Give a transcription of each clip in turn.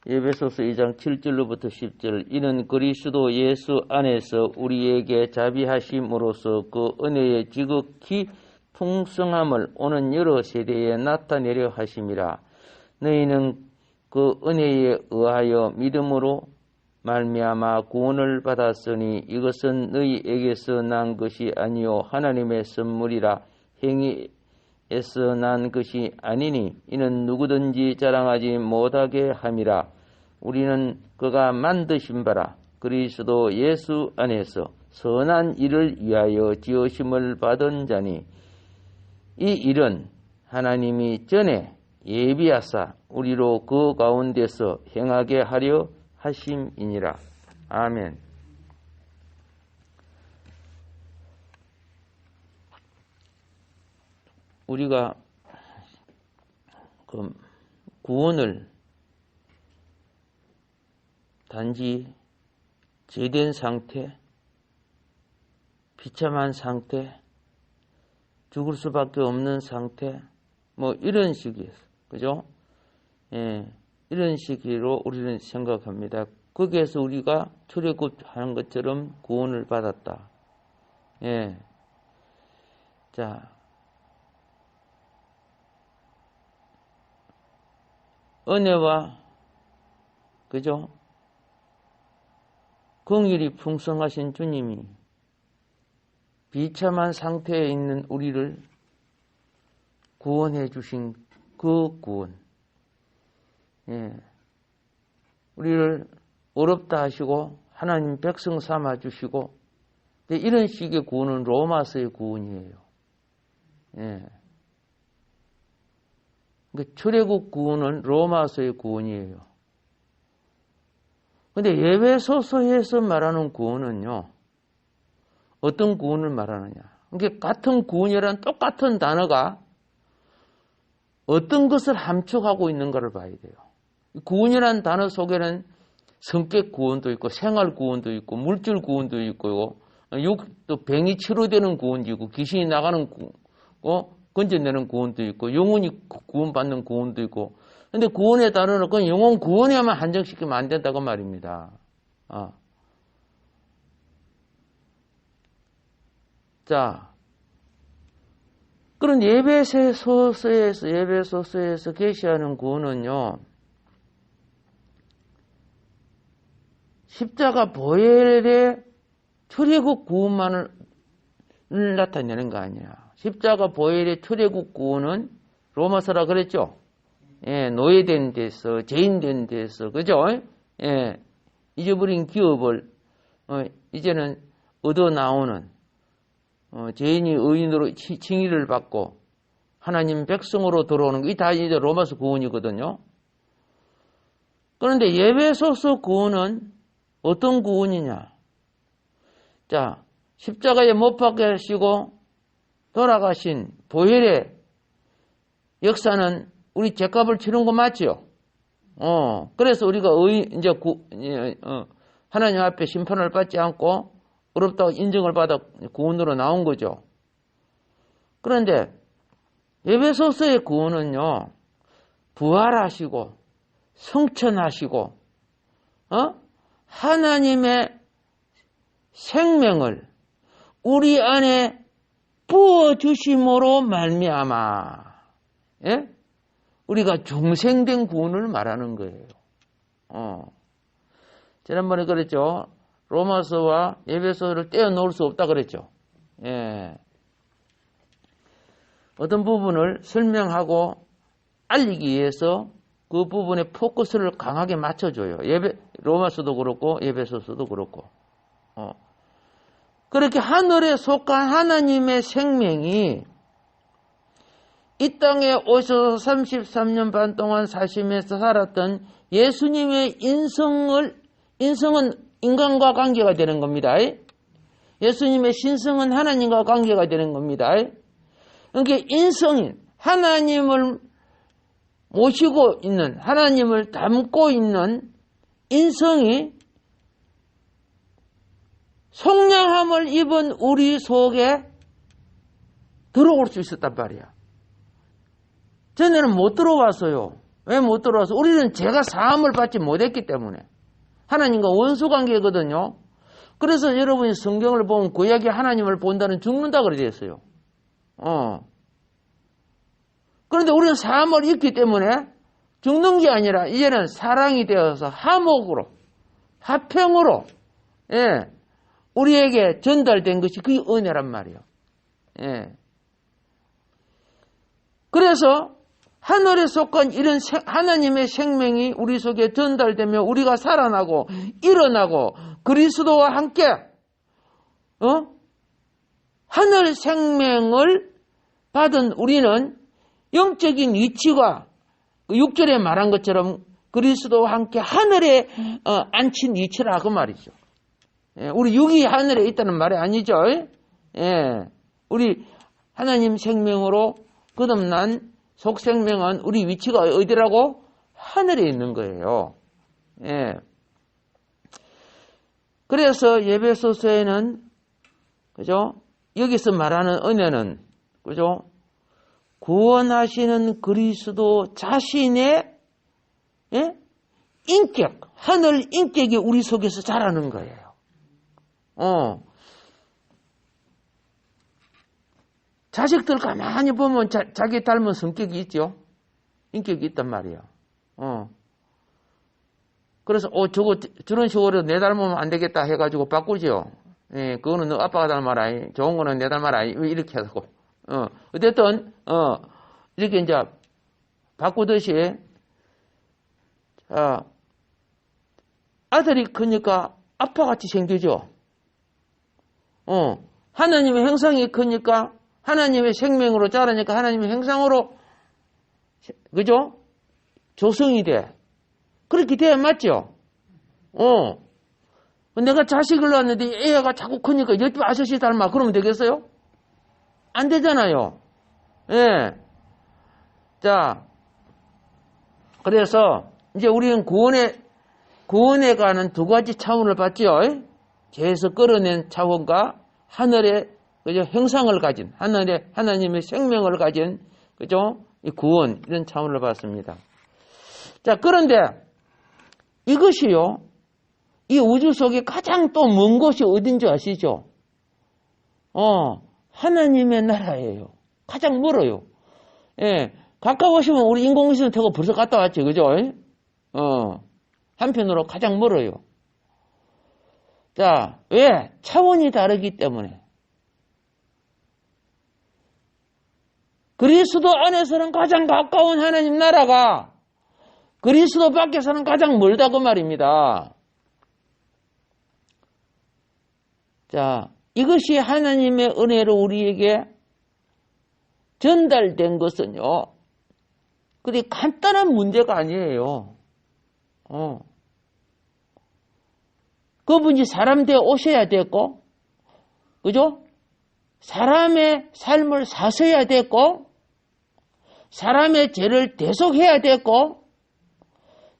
에베소서 2장 7절로부터 10절. 이는 그리스도 예수 안에서 우리에게 자비하심으로써 그 은혜의 지극히 풍성함을 오는 여러 세대에 나타내려 하심이라. 너희는 그 은혜에 의하여 믿음으로 말미암아 구원을 받았으니 이것은 너희에게서 난 것이 아니요 하나님의 선물이라. 행위에서 난 것이 아니니 이는 누구든지 자랑하지 못하게 함이라. 우리는 그가 만드신 바라 그리스도 예수 안에서 선한 일을 위하여 지으심을 받은 자니 이 일은 하나님이 전에 예비하사 우리로 그 가운데서 행하게 하려 하심이니라. 아멘. 우리가 그 구원을 단지 죄된 상태, 비참한 상태, 죽을 수밖에 없는 상태, 뭐 이런 식이에요. 그죠? 예, 이런 식으로 우리는 생각합니다. 거기에서 우리가 출애굽하는 것처럼 구원을 받았다. 예. 자, 은혜와 그죠? 긍휼이 풍성하신 주님이 비참한 상태에 있는 우리를 구원해 주신 그 구원. 예. 우리를 어렵다 하시고 하나님 백성 삼아 주시고 이런 식의 구원은 로마서의 구원이에요. 예. 그러니까 출애굽 구원은 로마서의 구원이에요. 근데 에베소서에서 말하는 구원은요, 어떤 구원을 말하느냐. 그러니까 같은 구원이라는 똑같은 단어가 어떤 것을 함축하고 있는가를 봐야 돼요. 구원이라는 단어 속에는 성격 구원도 있고, 생활 구원도 있고, 물질 구원도 있고, 또 병이 치료되는 구원도 있고, 귀신이 나가는 건져내는 구원도 있고, 영혼이 구원받는 구원도 있고. 근데 구원의 단어는 그건 영혼 구원에만 한정시키면 안 된다고 말입니다. 자, 그런 예배소서에서 계시하는 구원은요, 십자가 보혈의 출애굽 구원만을 나타내는 거 아니야. 십자가 보혈의 출애굽 구원은 로마서라 그랬죠. 예, 노예된 데서, 죄인된 데서, 그죠? 예, 잊어버린 기업을 이제는 얻어 나오는 죄인이 의인으로 칭의를 받고 하나님 백성으로 들어오는 게 다 이제 로마서 구원이거든요. 그런데 에베소서 구원은 어떤 구원이냐? 자, 십자가에 못 박히시고 돌아가신 보혈의 역사는 우리 죄값을 치른 거 맞죠? 그래서 우리가 하나님 앞에 심판을 받지 않고 어렵다고 인정을 받아 구원으로 나온 거죠. 그런데 에베소서의 구원은요, 부활하시고 성천하시고 하나님의 생명을 우리 안에 부어주심으로 말미암아, 예? 우리가 중생된 구원을 말하는 거예요. 지난번에 그랬죠. 로마서와 에베소서를 떼어놓을 수 없다 그랬죠. 예. 어떤 부분을 설명하고 알리기 위해서 그 부분에 포커스를 강하게 맞춰줘요. 로마서도 그렇고 에베소서도 그렇고. 그렇게 하늘에 속한 하나님의 생명이 이 땅에 오셔서 33년 반 동안 사시면서 살았던 예수님의 인성은 인간과 관계가 되는 겁니다. 예수님의 신성은 하나님과 관계가 되는 겁니다. 그러니까 인성인 하나님을 모시고 있는, 하나님을 담고 있는 인성이 속량함을 입은 우리 속에 들어올 수 있었단 말이야. 전에는 못 들어왔어요. 왜 못 들어와서? 우리는 죄가 사함을 받지 못했기 때문에. 하나님과 원수관계거든요. 그래서 여러분이 성경을 보면 구약의 하나님을 본다는 죽는다 그러져 있어요. 그런데 우리는 사함을 입기 때문에 죽는 게 아니라 이제는 사랑이 되어서 화목으로, 화평으로, 예, 우리에게 전달된 것이 그게 은혜란 말이에요. 예. 그래서 하늘에 속한 이런 하나님의 생명이 우리 속에 전달되며 우리가 살아나고 일어나고 그리스도와 함께 하늘 생명을 받은 우리는 영적인 위치가 6절에 말한 것처럼 그리스도와 함께 하늘에 앉힌 위치라 그 말이죠. 예, 우리 육이 하늘에 있다는 말이 아니죠. 예, 우리 하나님 생명으로 거듭난 속생명은 우리 위치가 어디라고? 하늘에 있는 거예요. 예. 그래서 에베소서에는 그죠? 여기서 말하는 은혜는 그죠? 구원하시는 그리스도 자신의 예? 인격, 하늘 인격이 우리 속에서 자라는 거예요. 자식들 가만히 보면 자기 닮은 성격이 있죠. 인격이 있단 말이야. 그래서 저런 식으로 내 닮으면 안 되겠다 해가지고 바꾸죠. 예, 그거는 너 아빠가 닮아라. 좋은 거는 내 닮아라. 이렇게 하고. 어쨌든 이렇게 이제 바꾸듯이 아들이 크니까 아빠같이 생기죠. 하나님의 형상이 크니까 하나님의 생명으로 자라니까 하나님의 형상으로 그죠? 조성이 돼. 그렇게 돼야 맞죠? 내가 자식을 낳았는데 애가 자꾸 크니까 옆집 아저씨 닮아. 그러면 되겠어요? 안 되잖아요. 예. 자, 그래서 이제 우리는 구원에 가는 두 가지 차원을 봤죠. 죄에서 끌어낸 차원과 하늘의 그죠? 형상을 가진 하나님의 생명을 가진 그죠? 이 구원 이런 차원을 봤습니다. 자, 그런데 이것이요. 이 우주 속에 가장 또 먼 곳이 어딘지 아시죠? 하나님의 나라예요. 가장 멀어요. 예. 가까우시면 우리 인공위성 타고 벌써 갔다 왔죠. 그죠? 한편으로 가장 멀어요. 자, 왜? 차원이 다르기 때문에. 그리스도 안에서는 가장 가까운 하나님 나라가 그리스도 밖에서는 가장 멀다고 말입니다. 자, 이것이 하나님의 은혜로 우리에게 전달된 것은요. 그리 간단한 문제가 아니에요. 그분이 사람 되어 오셔야 됐고, 그죠? 사람의 삶을 사셔야 됐고, 사람의 죄를 대속해야 됐고,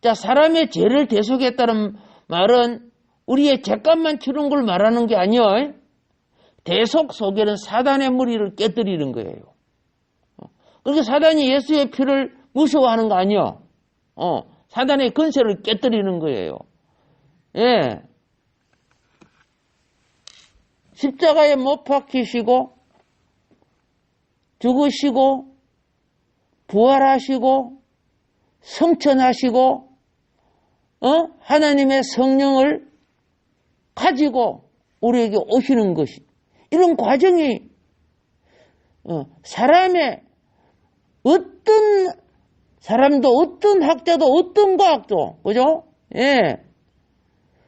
자, 사람의 죄를 대속했다는 말은 우리의 죄값만 치는 걸 말하는 게 아니에요. 대속 속에는 사단의 머리를 깨뜨리는 거예요. 그렇게 사단이 예수의 피를 무서워하는 거 아니요. 사단의 권세를 깨뜨리는 거예요. 예. 십자가에 못 박히시고 죽으시고 부활하시고 성천하시고 하나님의 성령을 가지고 우리에게 오시는 것이 이런 과정이 사람의 어떤 사람도 어떤 학자도 어떤 과학도 그죠? 예.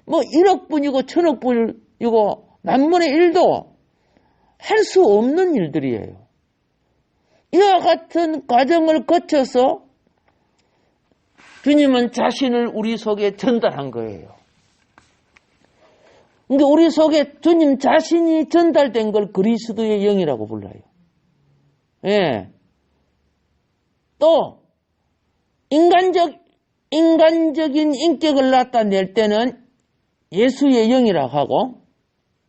뭐 1억 분이고 1000억 분이고 만분의 1도 할 수 없는 일들이에요. 이와 같은 과정을 거쳐서 주님은 자신을 우리 속에 전달한 거예요. 근데 우리 속에 주님 자신이 전달된 걸 그리스도의 영이라고 불러요. 예. 또 인간적인 인격을 나타낼 때는 예수의 영이라고 하고,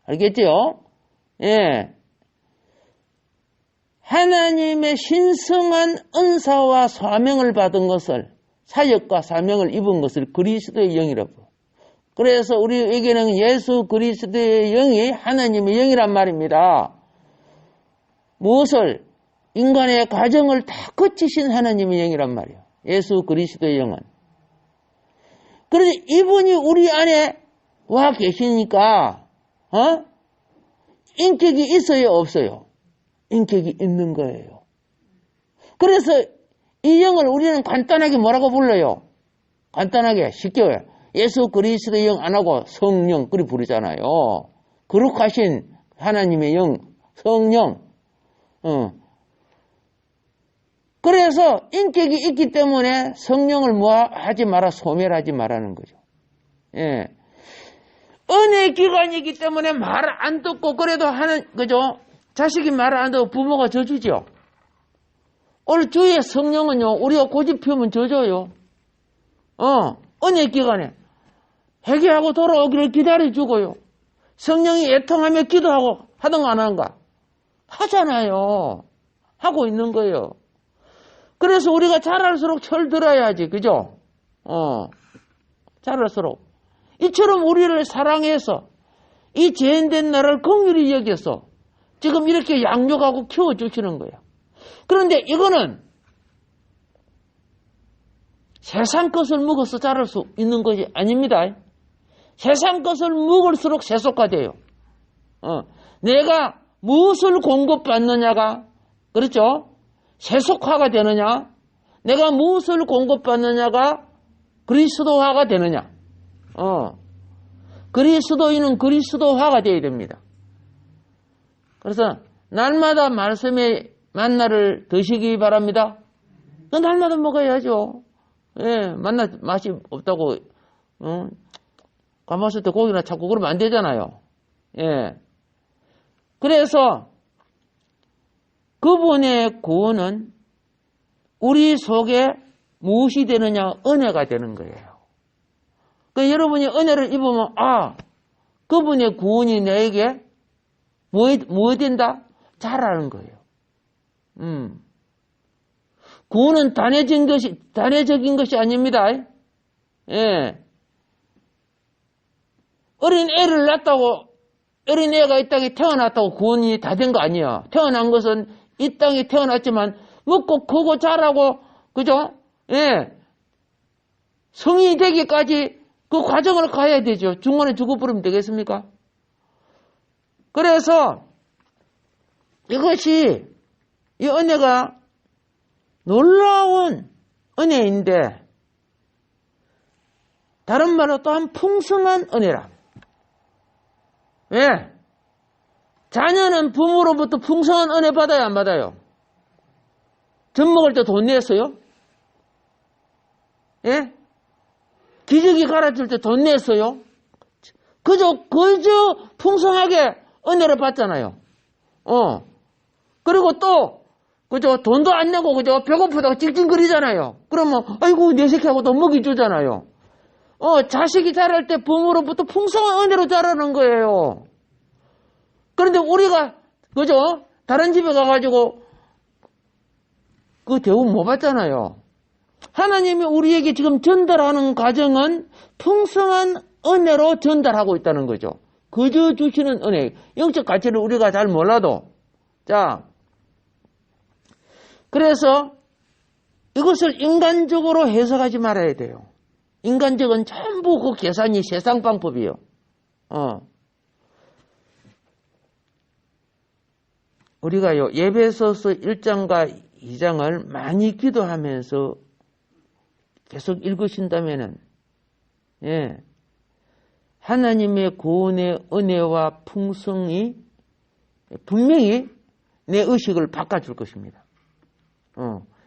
알겠죠? 예. 하나님의 신성한 은사와 사명을 받은 것을 사역과 사명을 입은 것을 그리스도의 영이라고. 그래서 우리에게는 예수 그리스도의 영이 하나님의 영이란 말입니다. 무엇을? 인간의 과정을 다 거치신 하나님의 영이란 말이에요. 예수 그리스도의 영은. 그런데 이분이 우리 안에 와 계시니까 인격이 있어요, 없어요? 인격이 있는 거예요. 그래서 이 영을 우리는 간단하게 뭐라고 불러요? 간단하게 쉽게 예수 그리스도의 영 안 하고 성령 그리 부르잖아요. 거룩하신 하나님의 영, 성령. 그래서 인격이 있기 때문에 성령을 하지 마라, 소멸하지 말라는 거죠. 예. 은혜 기간이기 때문에 말을 안 듣고 그래도 그죠? 자식이 말을 안 듣고 부모가 져주죠. 오늘 주의 성령은요, 우리가 고집 피우면 져줘요. 은혜 기간에 회개하고 돌아오기를 기다려주고요. 성령이 애통하며 기도하고 하던가 안 하는가? 하잖아요. 하고 있는 거예요. 그래서 우리가 자랄수록 철들어야지, 그죠? 자랄수록. 이처럼 우리를 사랑해서 이 죄인된 나를 긍휼히 여겨서 지금 이렇게 양육하고 키워주시는 거예요. 그런데 이거는 세상 것을 먹어서 자랄 수 있는 것이 아닙니다. 세상 것을 먹을수록 세속화돼요. 내가 무엇을 공급받느냐가, 그렇죠? 세속화가 되느냐, 내가 무엇을 공급받느냐가 그리스도화가 되느냐. 그리스도인은 그리스도화가 되어야 됩니다. 그래서 날마다 말씀의 만나를 드시기 바랍니다. 날마다 먹어야죠. 예, 만나 맛이 없다고, 가마솥 때 고기나 찾고 그러면 안 되잖아요. 예. 그래서 그분의 구원은 우리 속에 무엇이 되느냐? 은혜가 되는 거예요. 그러니까 여러분이 은혜를 입으면, 그분의 구원이 내게 뭐 된다? 잘하는 거예요. 구원은 단회적인 것이 아닙니다. 예. 어린 애를 낳았다고, 어린 애가 이 땅에 태어났다고 구원이 다 된 거 아니야. 태어난 것은 이 땅에 태어났지만, 먹고 크고 자라고, 그죠? 예. 성인이 되기까지 그 과정을 가야 되죠. 중간에 죽어버리면 되겠습니까? 그래서 이것이, 이 은혜가 놀라운 은혜인데, 다른 말로 또한 풍성한 은혜라. 왜? 자녀는 부모로부터 풍성한 은혜 받아요, 안 받아요? 젖 먹을 때 돈 냈어요? 예? 기저귀 갈아줄 때 돈 냈어요? 그저 풍성하게 은혜를 받잖아요. 그리고 또, 그죠? 돈도 안 내고, 그죠? 배고프다고 찡찡거리잖아요. 그러면, 아이고, 내 새끼하고 또 먹이 주잖아요. 자식이 자랄 때 부모로부터 풍성한 은혜로 자라는 거예요. 그런데 우리가, 그죠? 다른 집에 가가지고, 그 대우를 못 받잖아요. 하나님이 우리에게 지금 전달하는 과정은 풍성한 은혜로 전달하고 있다는 거죠. 그저 주시는 은혜. 영적 가치를 우리가 잘 몰라도. 자, 그래서 이것을 인간적으로 해석하지 말아야 돼요. 인간적은 전부 그 계산이 세상 방법이에요. 우리가요, 에베소서 1장과 2장을 많이 기도하면서 계속 읽으신다면은, 예, 하나님의 구원의 은혜와 풍성이 분명히 내 의식을 바꿔줄 것입니다.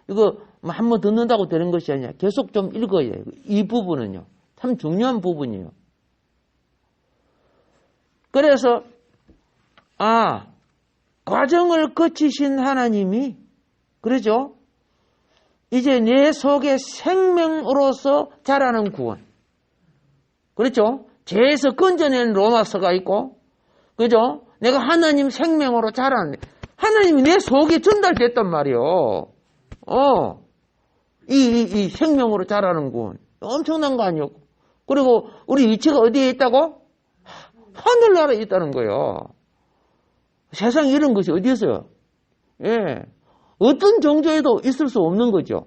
이거 한 번 듣는다고 되는 것이 아니라 계속 좀 읽어야 해요. 이 부분은요, 참 중요한 부분이에요. 그래서, 과정을 거치신 하나님이, 그러죠? 이제 내 속에 생명으로서 자라는 구원. 그렇죠? 죄에서 건져낸 로마서가 있고, 그죠? 내가 하나님 생명으로 자라는, 하나님이 내 속에 전달됐단 말이요. 이 생명으로 자라는 구원. 엄청난 거 아니요. 그리고 우리 위치가 어디에 있다고? 하늘나라에 있다는 거예요. 세상에 이런 것이 어디 있어요? 예. 어떤 종교에도 있을 수 없는 거죠.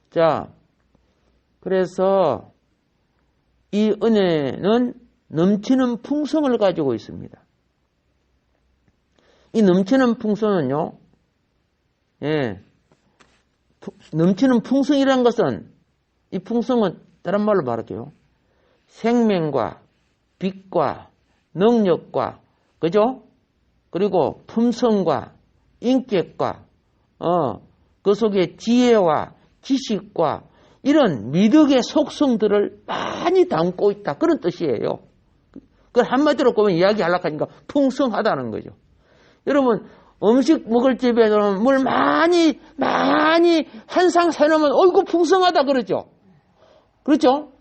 자, 그래서 이 은혜는 넘치는 풍성을 가지고 있습니다. 이 넘치는 풍성은요, 예, 넘치는 풍성이라는 것은, 이 풍성은 다른 말로 말할게요. 생명과 빛과 능력과, 그죠? 그리고 품성과 인격과, 그 속에 지혜와 지식과 이런 미덕의 속성들을 많이 담고 있다. 그런 뜻이에요. 그걸 한마디로 보면 이야기하려고 하니까 풍성하다는 거죠. 여러분, 음식 먹을 집에서는 물 많이 한 상 세놓으면 어이구 풍성하다 그러죠. 그렇죠?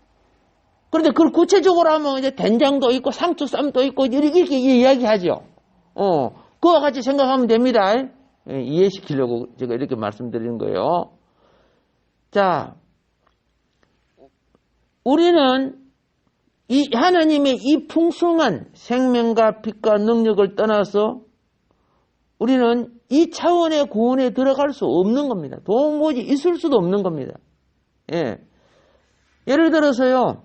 그런데 그걸 구체적으로 하면 이제 된장도 있고 상추쌈도 있고 이렇게 이야기하죠. 그와 같이 생각하면 됩니다. 이해시키려고 제가 이렇게 말씀드리는 거예요. 자, 우리는 이 하나님의 이 풍성한 생명과 빛과 능력을 떠나서 우리는 이 차원의 구원에 들어갈 수 없는 겁니다. 도무지 있을 수도 없는 겁니다. 예. 예를 들어서요.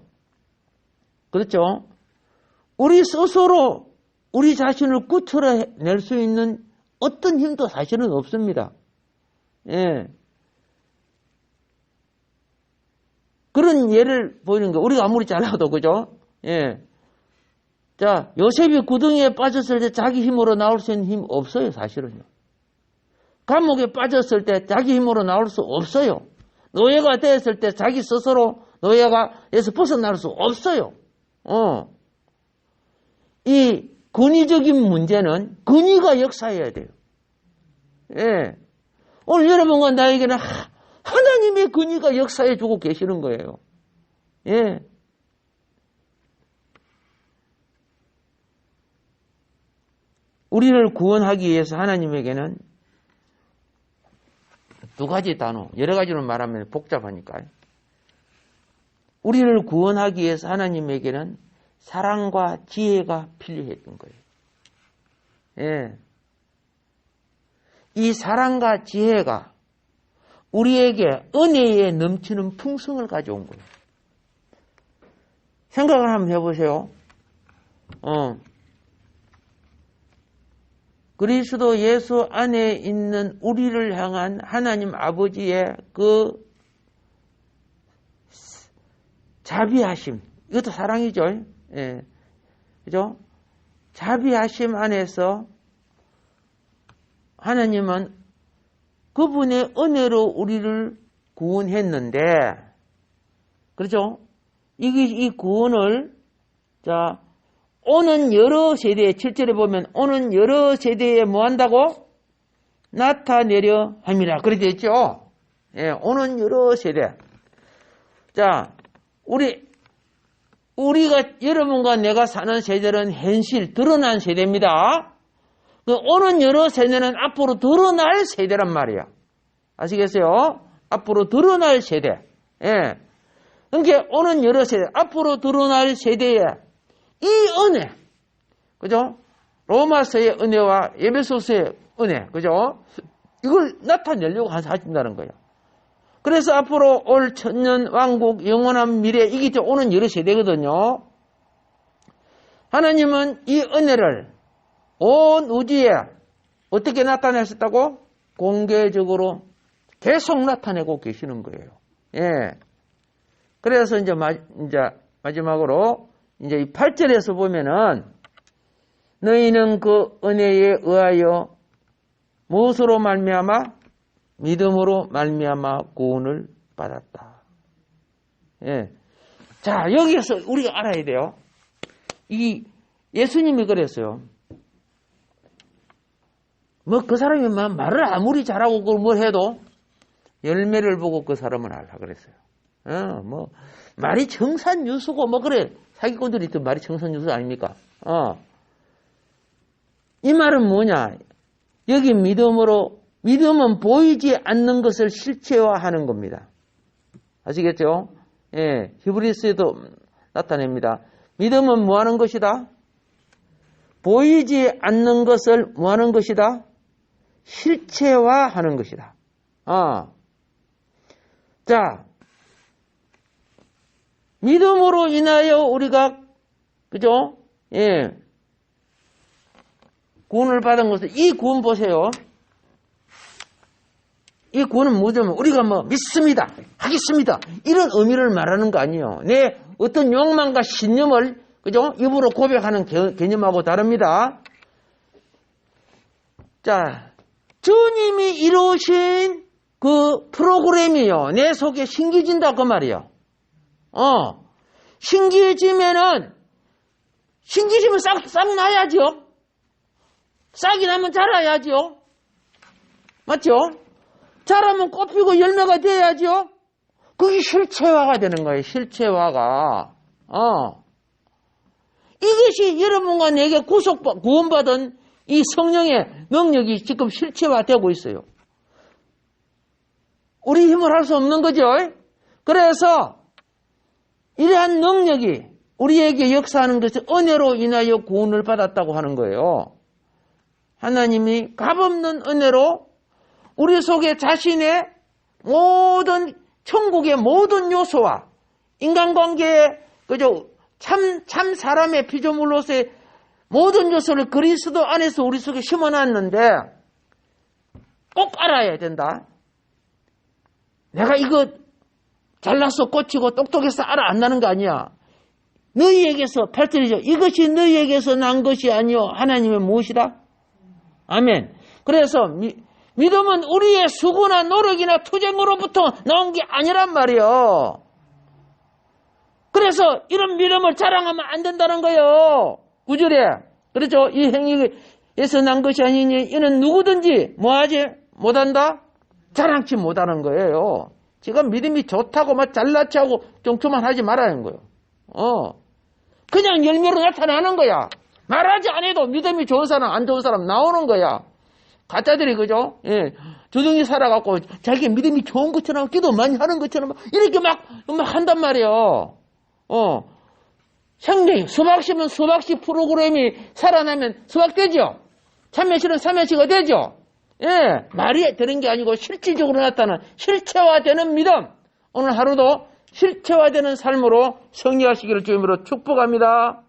그렇죠? 우리 스스로 우리 자신을 구출해낼 수 있는 어떤 힘도 사실은 없습니다. 예. 그런 예를 보이는 거, 우리가 아무리 잘나도, 그죠? 예. 자, 요셉이 구덩이에 빠졌을 때 자기 힘으로 나올 수 있는 힘 없어요, 사실은요. 감옥에 빠졌을 때 자기 힘으로 나올 수 없어요. 노예가 되었을 때 자기 스스로 노예가에서 벗어날 수 없어요. 이 근위적인 문제는 근위가 역사해야 돼요. 예. 오늘 여러분과 나에게는 하나님의 근위가 역사해 주고 계시는 거예요. 예. 우리를 구원하기 위해서 하나님에게는 두 가지 단어, 여러 가지로 말하면 복잡하니까요. 우리를 구원하기 위해서 하나님에게는 사랑과 지혜가 필요했던 거예요. 예. 이 사랑과 지혜가 우리에게 은혜에 넘치는 풍성을 가져온 거예요. 생각을 한번 해보세요. 그리스도 예수 안에 있는 우리를 향한 하나님 아버지의 그 자비하심, 이것도 사랑이죠. 예. 그죠? 자비하심 안에서 하나님은 그분의 은혜로 우리를 구원했는데, 그렇죠? 이 구원을, 자, 오는 여러 세대에, 7절에 보면, 오는 여러 세대에 뭐 한다고? 나타내려 함이라. 그렇게 됐죠? 예, 오는 여러 세대. 자, 우리가, 여러분과 내가 사는 세대는 현실, 드러난 세대입니다. 오는 여러 세대는 앞으로 드러날 세대란 말이야. 아시겠어요? 앞으로 드러날 세대. 예. 그러니까 오는 여러 세대, 앞으로 드러날 세대에 이 은혜, 그죠? 로마서의 은혜와 에베소서의 은혜, 그죠? 이걸 나타내려고 하신다는 거예요. 그래서 앞으로 올 천년 왕국 영원한 미래, 이게 오는 여러 세대거든요. 하나님은 이 은혜를 온 우주에 어떻게 나타내셨다고? 공개적으로 계속 나타내고 계시는 거예요. 예. 그래서 이제 마지막으로 이제 이 8절에서 보면은 너희는 그 은혜에 의하여 무엇으로 말미암아? 믿음으로 말미암아 구원을 받았다. 예. 자, 여기에서 우리가 알아야 돼요. 이 예수님이 그랬어요. 뭐 그 사람이 말을 아무리 잘하고 그걸 뭘 해도 열매를 보고 그 사람은 알라 그랬어요. 뭐 말이 청산유수고 뭐 그래. 사기꾼들이 또 말이 청산유수 아닙니까? 이 말은 뭐냐? 여기 믿음은 보이지 않는 것을 실체화하는 겁니다. 아시겠죠? 예, 히브리스에도 나타냅니다. 믿음은 뭐 하는 것이다? 보이지 않는 것을 뭐 하는 것이다? 실체화하는 것이다. 자, 믿음으로 인하여 우리가, 그죠? 예. 구원을 받은 것은, 이 구원 보세요. 이 구원은 뭐냐면, 우리가 뭐, 믿습니다. 하겠습니다. 이런 의미를 말하는 거 아니에요. 내 어떤 욕망과 신념을, 그죠? 입으로 고백하는 개념하고 다릅니다. 자, 주님이 이루신 그 프로그램이요. 내 속에 신기진다, 그 말이에요. 신기해지면 싹 나야죠. 싹이 나면 자라야죠. 맞죠? 자라면 꽃 피고 열매가 돼야죠. 그게 실체화가 되는 거예요. 실체화가. 이것이 여러분과 내게 구원받은 이 성령의 능력이 지금 실체화되고 있어요. 우리 힘을 할 수 없는 거죠. 그래서 이러한 능력이 우리에게 역사하는 것은 은혜로 인하여 구원을 받았다고 하는 거예요. 하나님이 값없는 은혜로 우리 속에 자신의 모든 천국의 모든 요소와 인간관계의 그저 참 사람의 피조물로서의 모든 요소를 그리스도 안에서 우리 속에 심어놨는데 꼭 알아야 된다. 내가 이거 잘나서 꽂히고 똑똑해서 알아 안 나는 거 아니야. 너희에게서 8절이죠. 이것이 너희에게서 난 것이 아니요 하나님의 무엇이다? 아멘. 그래서 믿음은 우리의 수고나 노력이나 투쟁으로부터 나온 게 아니란 말이에요. 그래서 이런 믿음을 자랑하면 안 된다는 거예요. 9절에. 그렇죠? 이 행위에서 난 것이 아니니 이는 누구든지 뭐하지? 못한다? 자랑치 못하는 거예요. 지금 믿음이 좋다고 막 잘나치 하고 좀 그만하지 말라는 거예요. 그냥 열매로 나타나는 거야. 말하지 않아도 믿음이 좋은 사람 안 좋은 사람 나오는 거야. 가짜들이 그죠? 예. 조용히 살아갖고 자기 믿음이 좋은 것처럼 기도 많이 하는 것처럼 이렇게 막 한단 말이에요. 생명이 수박씨면 수박씨 프로그램이 살아나면 수박되죠? 참외씨는 참외씨가 되죠? 예. 말이 되는 게 아니고 실질적으로 나타나는 실체화되는 믿음. 오늘 하루도 실체화되는 삶으로 승리하시기를 주님으로 축복합니다.